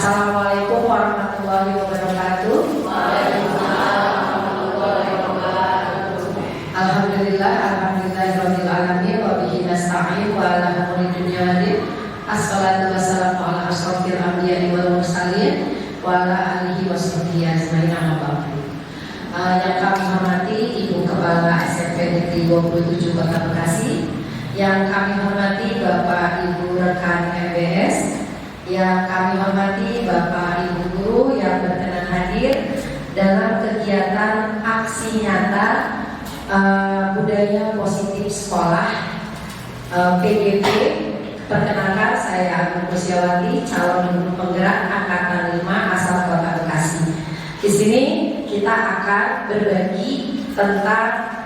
Assalamualaikum warahmatullahi wabarakatuh. Waalaikumsalam warahmatullahi wabarakatuh. Alhamdulillahirabbil alamin wa bihi nasta'in wa ala umuri dunya waddin. Assalatu wassalamu ala asyrofil anbiya'i wal mursalin wa ala alihi washabbihi ajmain, amma ba'du. Yang kami hormati Ibu Kepala SMP Negeri 27 Kota Bekasi, yang kami hormati Bapak Ibu rekan MBS, yang kami hormati Bapak Ibu guru yang berkenan hadir dalam kegiatan aksi nyata budaya positif sekolah PGP. Perkenalkan, saya Agung Kursiawati, calon guru penggerak angkatan 5 asal Kota Bekasi. Di sini kita akan berbagi tentang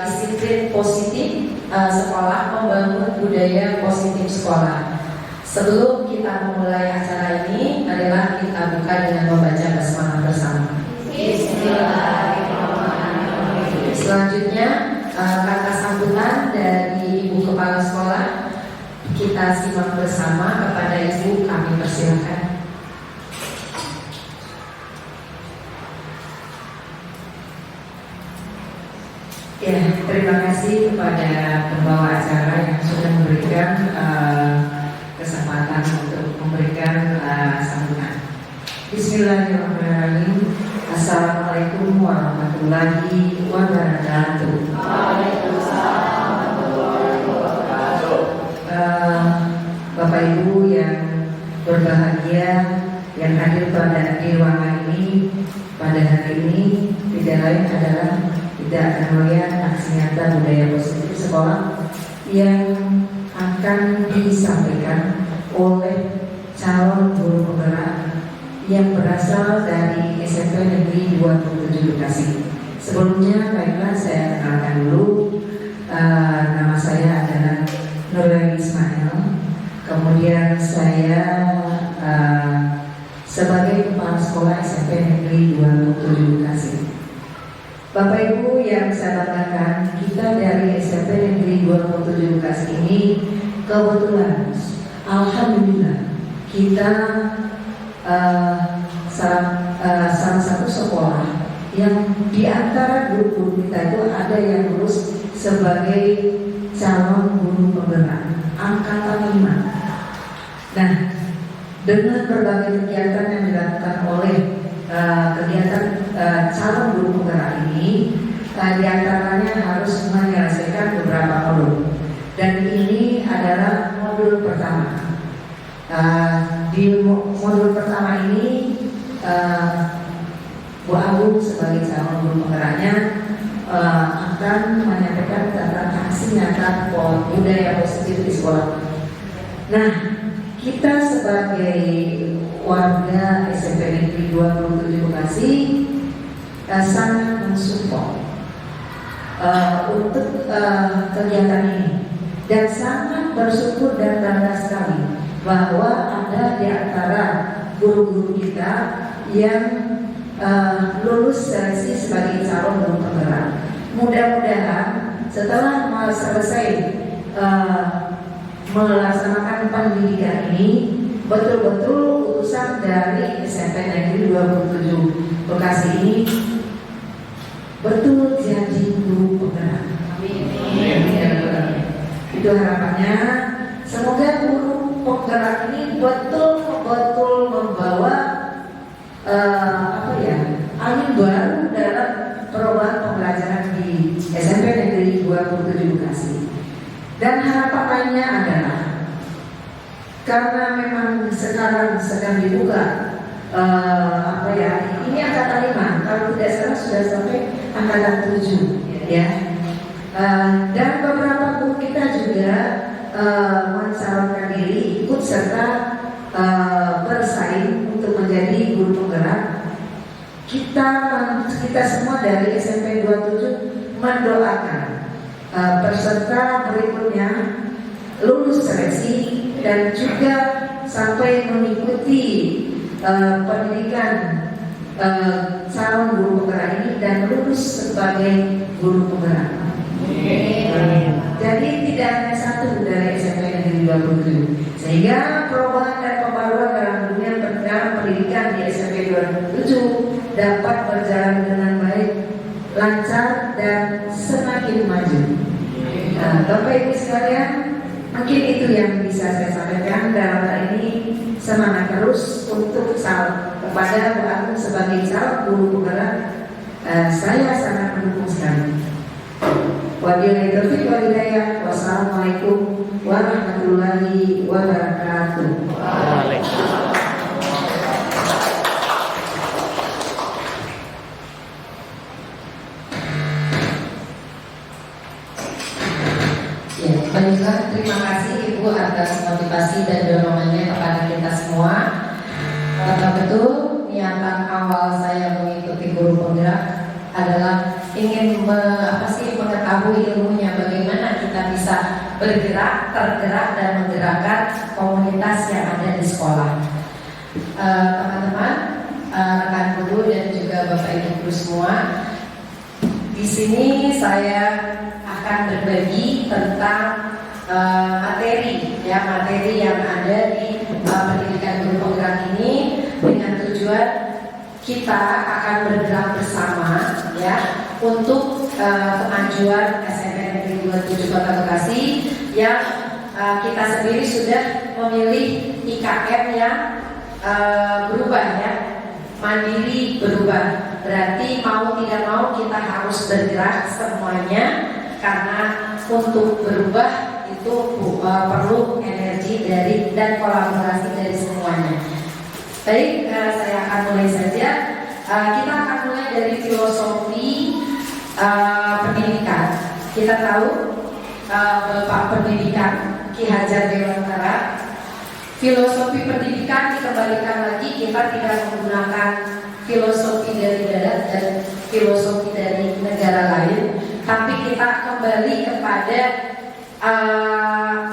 disiplin positif sekolah, membangun budaya positif sekolah. Sebelum kita memulai acara ini, adalah kita buka dengan membaca basmalah bersama. Bismillahirrahmanirrahim. Selanjutnya kata sambutan dari Ibu Kepala Sekolah kita simak bersama. Kepada Ibu kami persilakan. Ya, terima kasih kepada pembawa acara yang sudah memberikan kesempatan untuk memberikan sambutan. Bismillahirrahmanirrahim. Assalamualaikum warahmatullahi wabarakatuh. Waalaikumsalam warahmatullahi wabarakatuh. Bapak Ibu yang berbahagia yang hadir pada di ruangan ini pada hari ini, tidak lain adalah tidak melihat aksi nyata budaya positif sekolah yang akan disampaikan oleh calon guru penggerak yang berasal dari SMP Negeri 27 Bekasi. Sebelumnya, baiklah saya kenalkan dulu. Nama saya adalah Nurul Ismail. Kemudian saya sebagai kepala sekolah SMP Negeri 27 Bekasi. Bapak Ibu yang saya banggakan, kita dari SMP Negeri 27 Bekasi ini kebetulan, alhamdulillah, kita salah satu sekolah yang di antara guru-guru kita itu ada yang lulus sebagai calon guru penggerak angkatan 5. Nah, dengan berbagai kegiatan yang dilakukan oleh kegiatan calon guru penggerak ini, di antaranya harus menyelesaikan beberapa modul. Dan ini adalah modul pertama. Di modul pertama ini, Bu Agung sebagai calon guru penggeraknya akan menyampaikan tentang aksi nyata budaya positif di sekolah. Nah, kita sebagai warga SMP Negeri 27 Bekasi sangat mensupport untuk kegiatan ini, dan sangat bersyukur dan bangga sekali bahwa ada di antara guru-guru kita yang lulus seleksi sebagai calon guru penggerak. Mudah-mudahan setelah selesai melaksanakan pendidikan ini, betul-betul utusan dari SMP Negeri 27 Bekasi ini betul jadi guru penggerak. Itu harapannya. Semoga guru penggerak ini betul-betul membawa angin baru dalam perubahan pembelajaran di SMP Negeri 27 Bekasi. Dan harapan lainnya adalah, karena memang sekarang sedang dibuka ini angkatan 5, kalau tidak salah sudah sampai angkatan 7 ya. Dan beberapa guru kita juga mencalonkan diri ikut serta bersaing untuk menjadi guru penggerak. Kita semua dari SMP 27 mendoakan peserta berikutnya lulus seleksi dan juga sampai mengikuti pendidikan calon guru penggerak ini dan lulus sebagai guru penggerak. Jadi tidak hanya satu dari SMP Negeri 27, sehingga perubahan dan pembaruan dalam dunia lancar dan semakin maju. Nah, Bapak Ibu sekalian, mungkin itu yang bisa saya sampaikan dalam hal ini. Semangat terus untuk kepada Bu Agung sebagai calon guru penggerak. Saya sangat mendukung sekali. Wabillahi taufiq wal hidayah. Wassalamualaikum warahmatullahi wabarakatuh. Ya, baiklah, terima kasih Ibu atas motivasi dan dorongannya kepada kita semua. Betul, niatan awal saya mengikuti guru penggerak adalah ingin mengetahui ilmunya, bagaimana kita bisa bergerak, tergerak dan menggerakkan komunitas yang ada di sekolah. Teman-teman, rekan guru dan juga Bapak Ibu guru semua, di sini saya akan berbagi tentang materi yang ada di pendidikan guru penggerak ini, dengan tujuan kita akan bergerak bersama ya untuk kemajuan SMP Negeri 27 Kota Bekasi yang kita sendiri sudah memilih IKM yang berubah ya, mandiri berubah. Berarti mau tidak mau kita harus bergerak semuanya, karena untuk berubah itu perlu energi dan kolaborasi dari semuanya. Baik, saya akan mulai saja. Kita akan mulai dari filosofi pendidikan. Kita tahu Bapak Pendidikan Ki Hajar Dewantara, filosofi pendidikan dikembalikan lagi, kita tidak menggunakan filosofi dari barat dan filosofi dari negara lain, tapi kita kembali kepada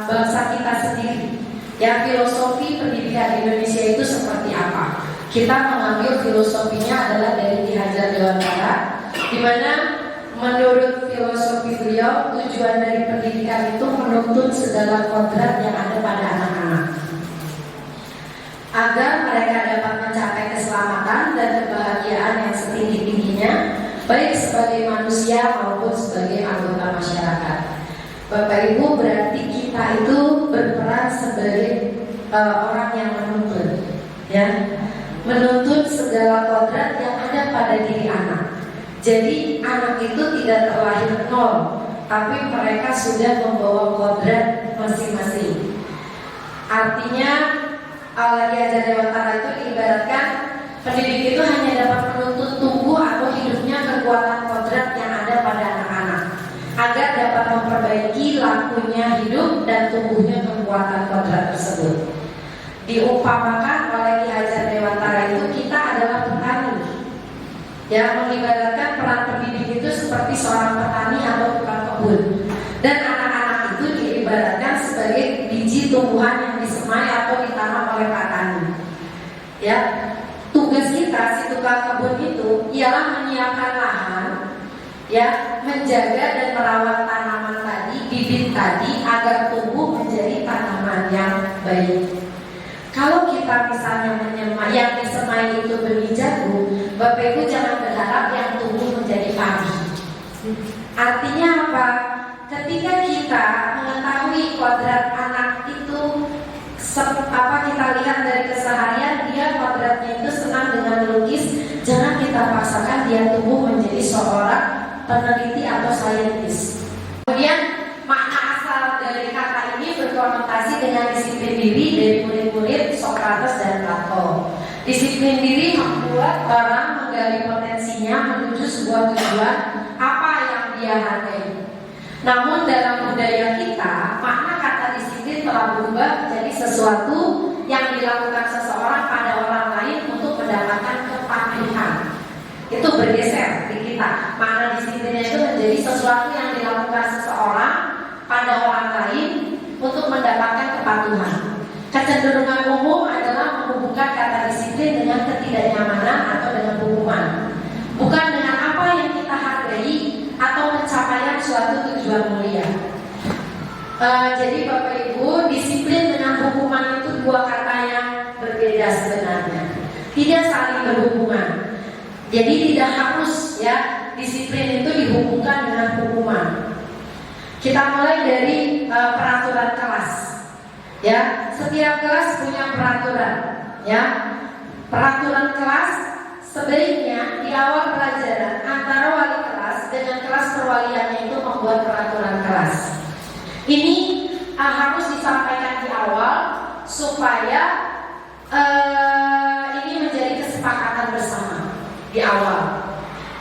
bangsa kita sendiri. Ya, filosofi pendidikan Indonesia itu seperti apa? Kita mengambil filosofinya adalah dari Ki Hajar Dewantara, di mana menurut filosofi beliau tujuan dari pendidikan itu menuntut segala kodrat yang ada pada anak-anak, agar mereka dapat mencapai keselamatan dan kebahagiaan yang setinggi-tingginya, baik sebagai manusia maupun sebagai anggota masyarakat. Bapak Ibu, berarti kita itu berperan sebagai orang yang menuntut, ya, menuntut segala kodrat yang ada pada diri anak. Jadi anak itu tidak terlahir nol, tapi mereka sudah membawa kodrat masing-masing. Artinya Ki Hajar Dewantara itu diibaratkan pendidik itu hanya dapat menuntut tumbuh atau hidupnya kekuatan kodrat yang ada pada anak-anak, agar dapat memperbaiki lakunya hidup dan tumbuhnya kekuatan kodrat tersebut. Diumpamakan oleh Ki Hajar Dewantara itu kita adalah petani, yang mengibaratkan peran pendidik itu seperti seorang petani atau tukang kebun, dan anak-anak itu diibaratkan sebagai biji tumbuhan yang disemai atau ditanam oleh petani. Ya, tugas kita si tukang kebun itu ialah menyiapkan lahan, ya, menjaga dan merawat tanaman tadi, bibit tadi, agar tumbuh menjadi tanaman yang baik. Kalau kita misalnya yang disemai itu benih jagung, Bapak Ibu jangan berharap yang tumbuh menjadi padi. Artinya apa? Ketika kita mengetahui kodrat anak itu, kita lihat dari keseharian dia kodratnya itu senang dengan melukis, jangan kita paksakan dia tumbuh menjadi seorang peneliti atau saintis. Kemudian makna asal dari kata ini berkonotasi dengan disiplin diri dari murid-murid Sokrates dan Plato. Disiplin diri membuat orang menggali potensinya menuju sebuah tujuan apa yang dia hargai. Namun dalam budaya kita, makna kata disiplin telah berubah menjadi sesuatu yang dilakukan seseorang pada orang lain untuk mendapatkan kepatuhan. Itu bergeser di kita. Makna disiplinnya itu menjadi sesuatu yang dilakukan seseorang pada orang lain untuk mendapatkan kepatuhan. Kecenderungan umum adalah menghubungkan kata disiplin dengan ketidaknyamanan atau dengan hukuman, bukan dengan apa yang kita hargai atau pencapaian suatu tujuan mulia. Jadi Bapak Ibu, disiplin dengan hukuman itu dua kata yang berbeda sebenarnya, tidak saling berhubungan. Jadi tidak harus ya disiplin itu dihubungkan dengan hukuman. Kita mulai dari peraturan kelas. Ya, setiap kelas punya peraturan. Ya, peraturan kelas sebaiknya di awal pelajaran antara wali kelas dengan kelas perwaliannya itu membuat peraturan kelas. Ini harus disampaikan di awal supaya ini menjadi kesepakatan bersama di awal.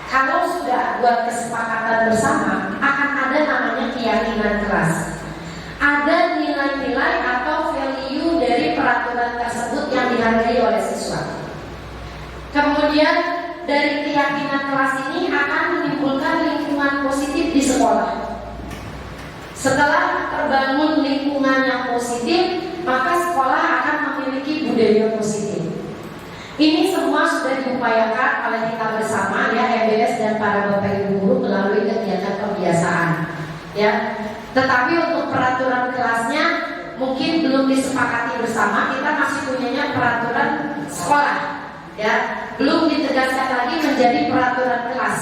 Kalau sudah buat kesepakatan bersama, akan ada namanya keyakinan kelas. Ada nilai-nilai atau value dari peraturan tersebut yang dihargai oleh siswa. Kemudian dari keyakinan kelas ini akan menimbulkan lingkungan positif di sekolah. Setelah terbangun lingkungan yang positif, maka sekolah akan memiliki budaya positif. Ini semua sudah diupayakan oleh kita bersama ya, MBS dan para bapak ibu guru melalui kegiatan pembiasaan. Ya, tetapi untuk peraturan kelasnya mungkin belum disepakati bersama. Kita masih punyanya peraturan sekolah. Ya, belum ditegaskan lagi menjadi peraturan kelas.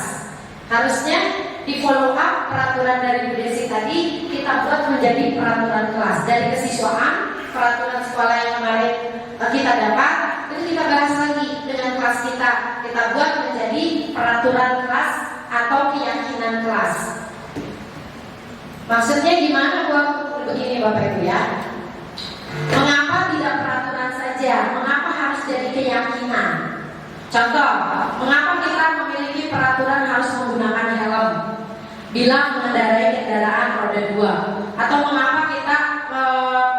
Harusnya di follow up peraturan dari Bu Desi tadi kita buat menjadi peraturan kelas. Dari kesiswaan, peraturan sekolah yang kemarin kita dapat, itu kita bahas lagi dengan kelas kita buat menjadi peraturan kelas atau keyakinan kelas. Maksudnya gimana buat begini Bapak Ibu ya? Mengapa tidak peraturan saja? Mengapa harus jadi keyakinan? Contoh, mengapa kita memiliki peraturan harus menggunakan helm bila mengendarai kendaraan roda 2? Atau mengapa kita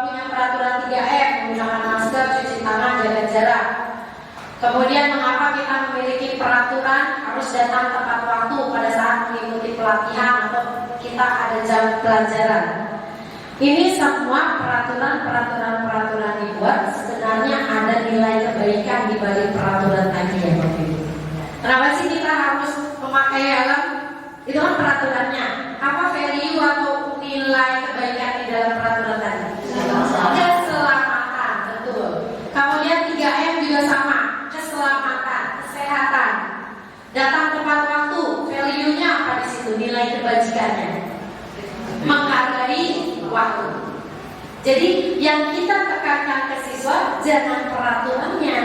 punya peraturan 3M, menggunakan masker, cuci tangan, jaga jarak? Kemudian mengapa kita memiliki peraturan harus datang tepat waktu pada saat mengikuti pelatihan atau kita ada jam pelajaran? Ini semua peraturan dibuat, sebenarnya ada nilai kebaikan di balik peraturan tadi ya Bapak Ibu. Kenapa sih kita harus memakai helm? Itu kan peraturannya. Apa value atau nilai kebaikan di dalam peraturan tadi? Keselamatan, betul. Kemudian 3M juga sama, keselamatan, kesehatan. Datang tepat waktu, value-nya apa di situ? Nilai kebajikannya. Menghargai waktu. Jadi yang kita tekankan ke siswa jangan peraturannya,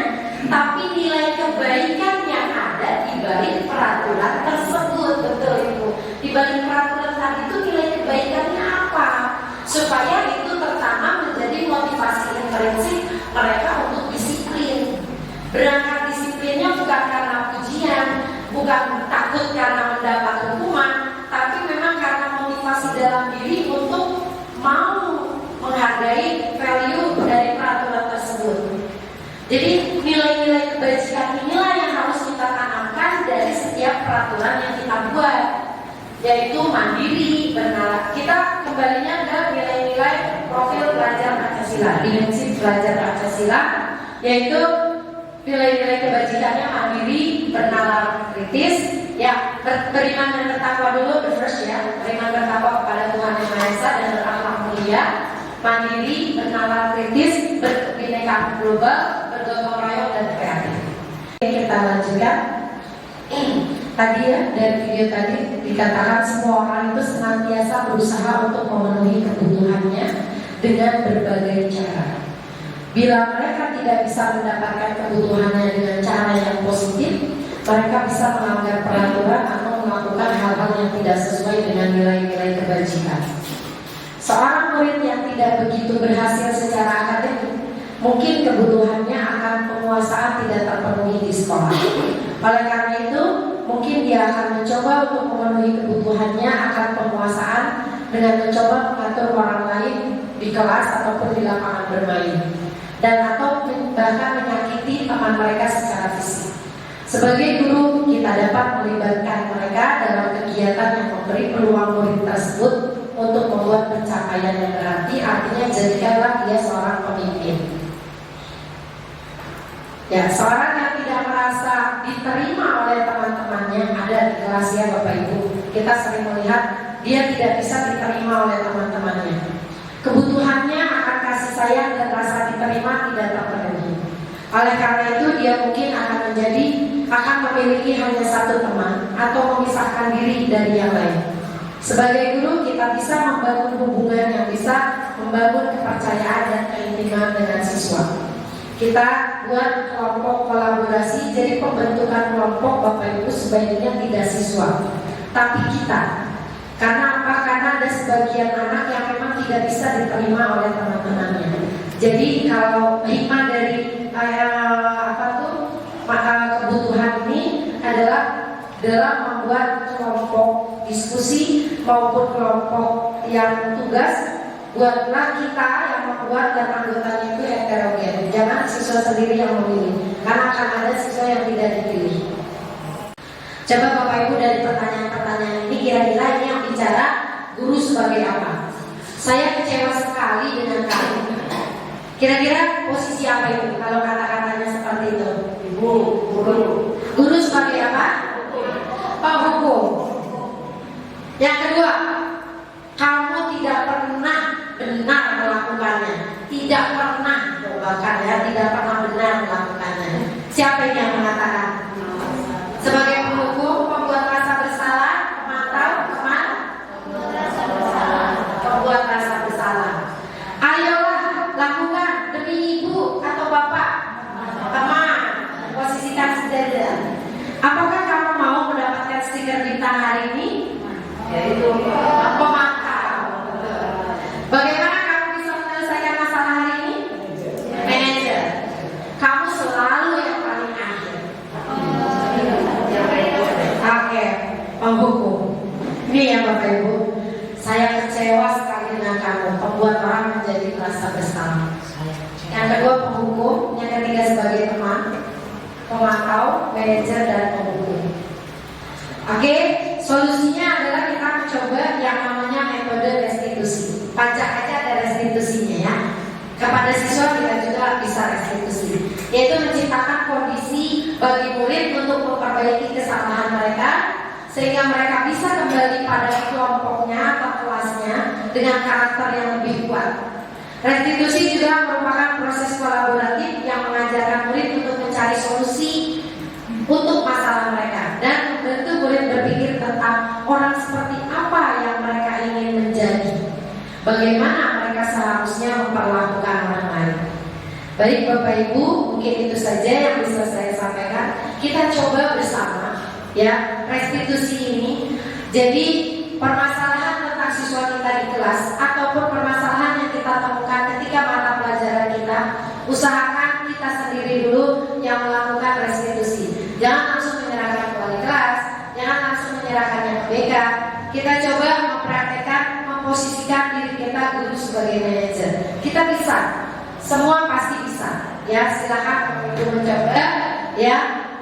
tapi nilai kebaikan yang ada di balik peraturan tersebut. Betul Ibu. Di balik peraturan tadi itu nilai kebaikannya apa? Supaya itu pertama menjadi motivasi intrinsik mereka untuk disiplin. Berangkat disiplinnya bukan karena pujian, bukan takut karena mendapat hukuman, tapi memang karena motivasi dalam diri untuk mau menghargai value dari peraturan tersebut. Jadi nilai-nilai kebajikan inilah yang harus kita tanamkan dari setiap peraturan yang kita buat, yaitu mandiri, benar. Kita kembalinya ke nilai-nilai profil pelajar Pancasila, dimensi pelajar Pancasila, yaitu nilai-nilai kebajikannya mandiri, bernalar kritis, ya, beriman dan bertakwa dulu, the first ya, beriman bertakwa kepada Tuhan Yang Maha Esa dan berakhlak mulia, mandiri, bernalar kritis, berkebinekaan global, bergotong royong dan kreatif. Kita lanjutkan. Tadi ya, dari video tadi dikatakan semua orang itu senantiasa berusaha untuk memenuhi kebutuhannya dengan berbagai cara. Bila mereka tidak bisa mendapatkan kebutuhannya dengan cara yang positif, mereka bisa melanggar peraturan atau melakukan hal-hal yang tidak sesuai dengan nilai-nilai kebajikan. Seorang murid yang tidak begitu berhasil secara akademik, mungkin kebutuhannya akan penguasaan tidak terpenuhi di sekolah. Oleh karena itu, mungkin dia akan mencoba untuk memenuhi kebutuhannya akan penguasaan dengan mencoba mengatur orang lain di kelas ataupun di lapangan bermain, dan atau bahkan menyakiti teman mereka secara fisik. Sebagai guru, kita dapat melibatkan mereka dalam kegiatan yang memberi peluang murid tersebut untuk membuat pencapaian yang berarti. Artinya jadikanlah dia seorang pemimpin. Ya, seorang yang tidak merasa diterima oleh teman-temannya ada di kelas ya Bapak Ibu. Kita sering melihat dia tidak bisa diterima oleh teman-temannya. Kebutuhannya akan kasih sayang dan rasa diterima tidak terpenuhi. Oleh karena itu dia mungkin akan menjadi akan memiliki hanya satu teman atau memisahkan diri dari yang lain. Sebagai guru, kita bisa membangun hubungan yang bisa membangun kepercayaan dan keintiman dengan siswa. Kita buat kelompok kolaborasi, jadi pembentukan kelompok Bapak Ibu sebaiknya tidak siswa, tapi kita. Karena apa? Karena ada sebagian anak yang memang tidak bisa diterima oleh teman-temannya. Jadi kalau hikmah dari kebutuhan ini adalah dalam membuat kelompok diskusi maupun kelompok yang tugas, buatlah kita yang membuat dan anggotanya itu heterogen. Jangan siswa sendiri yang memilih, karena akan ada siswa yang tidak dipilih. Coba Bapak Ibu dari pertanyaan-pertanyaan ini, kira-kira ini yang bicara guru sebagai apa? Saya kecewa sekali dengan kamu. Kira-kira posisi apa itu kalau kata-katanya seperti itu? Ibu, guru. Guru sebagai apa? Penghukum. Yang kedua, kamu tidak pernah benar melakukannya. Tidak pernah, bahkan ya, tidak pernah benar melakukannya. Siapa ini yang mengatakan? Sebagai penghukum, pembuat rasa bersalah, pemantau, teman, pembuat rasa bersalah. Ayolah lakukan demi ibu atau bapak, teman, posisikan saja. Apakah kamu mau mendapatkan stiker bintang hari ini? Yaitu pemantau. Bagaimana kamu bisa menyelesaikan masalah hari ini? Manajer. Kamu selalu yang paling akhir. Oke, penghukum. Ini ya Bapak Ibu, saya kecewa sekali dengan kamu, pembuat orang menjadi merasa bersalah. Yang kedua penghukum, yang ketiga sebagai teman, pemantau, manajer, dan penghukum. Oke, solusinya adalah kita mencoba yang namanya metode restitusi. Pajak aja ada restitusinya ya. Kepada siswa kita juga bisa restitusi, yaitu menciptakan kondisi bagi murid untuk memperbaiki kesalahan mereka, sehingga mereka bisa kembali pada kelompoknya atau kelasnya dengan karakter yang lebih kuat. Restitusi juga merupakan proses kolaboratif yang mengajarkan murid untuk mencari solusi untuk masalah mereka dan membantu murid berpikir tentang orang seperti apa yang mereka ingin menjadi, bagaimana mereka seharusnya memperlakukan orang lain. Baik Bapak Ibu, mungkin itu saja yang bisa saya sampaikan. Kita coba bersama ya restitusi ini. Jadi permasalahan tentang siswa kita di kelas ataupun permasalahan yang kita temukan ketika mata pelajaran kita, usahakan kita sendiri dulu yang melakukan restitusi. Jangan langsung menyerahkan ke wali kelas, jangan langsung menyerahkannya ke BK. Kita coba mempraktekkan, memposisikan diri kita dulu sebagai manajer. Kita bisa, semua pasti bisa. Ya, silakan mencoba ya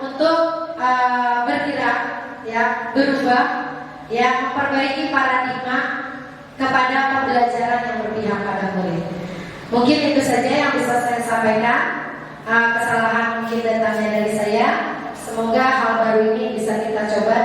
untuk bergerak, ya, berubah, ya, memperbaiki paradigma kepada pembelajaran yang berpihak pada murid. Mungkin itu saja yang bisa saya sampaikan. Kesalahan mungkin datangnya dari saya. Semoga hal baru ini bisa kita coba